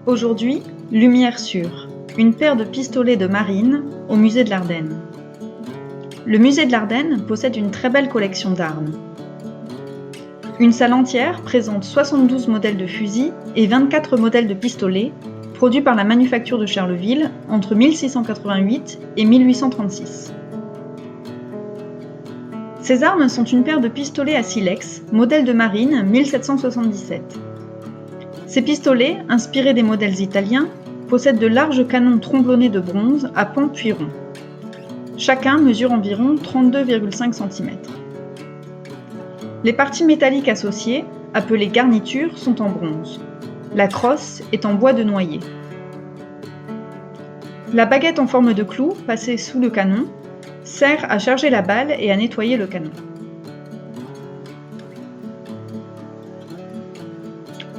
Aujourd'hui, lumière sûre, une paire de pistolets de marine au musée de l'Ardenne. Le musée de l'Ardenne possède une très belle collection d'armes. Une salle entière présente 72 modèles de fusils et 24 modèles de pistolets produits par la manufacture de Charleville entre 1688 et 1836. Ces armes sont une paire de pistolets à silex, modèle de marine 1777. Ces pistolets, inspirés des modèles italiens, possèdent de larges canons tromblonnés de bronze à pont puis rond. Chacun mesure environ 32,5 cm. Les parties métalliques associées, appelées garnitures, sont en bronze. La crosse est en bois de noyer. La baguette en forme de clou, passée sous le canon, sert à charger la balle et à nettoyer le canon.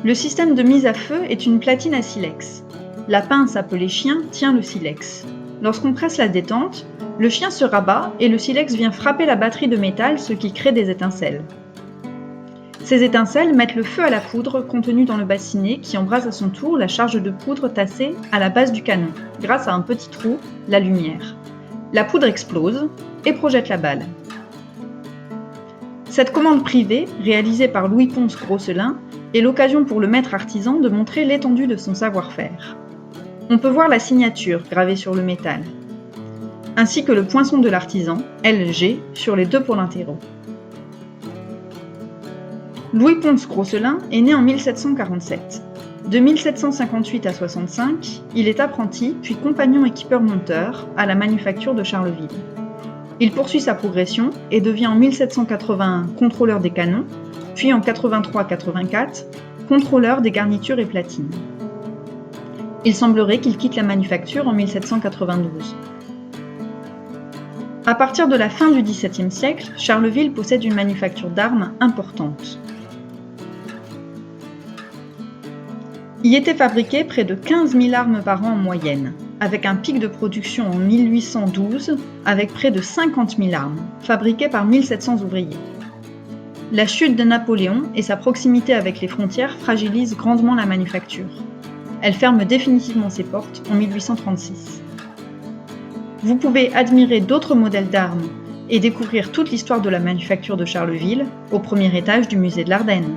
Le système de mise à feu est une platine à silex. La pince appelée chien tient le silex. Lorsqu'on presse la détente, le chien se rabat et le silex vient frapper la batterie de métal, ce qui crée des étincelles. Ces étincelles mettent le feu à la poudre contenue dans le bassinet qui embrase à son tour la charge de poudre tassée à la base du canon, grâce à un petit trou, la lumière. La poudre explose et projette la balle. Cette commande privée, réalisée par Louis-Pons Grosselin, est l'occasion pour le maître artisan de montrer l'étendue de son savoir-faire. On peut voir la signature gravée sur le métal, ainsi que le poinçon de l'artisan, LG, sur les deux points-latéraux. Louis-Pons Grosselin est né en 1747. De 1758 à 65, il est apprenti puis compagnon équipeur-monteur à la manufacture de Charleville. Il poursuit sa progression et devient en 1781 contrôleur des canons, puis en 83-84 contrôleur des garnitures et platines. Il semblerait qu'il quitte la manufacture en 1792. À partir de la fin du XVIIe siècle, Charleville possède une manufacture d'armes importante. Y étaient fabriquées près de 15 000 armes par an en moyenne, avec un pic de production en 1812 avec près de 50 000 armes, fabriquées par 1700 ouvriers. La chute de Napoléon et sa proximité avec les frontières fragilisent grandement la manufacture. Elle ferme définitivement ses portes en 1836. Vous pouvez admirer d'autres modèles d'armes et découvrir toute l'histoire de la manufacture de Charleville au premier étage du musée de l'Ardenne.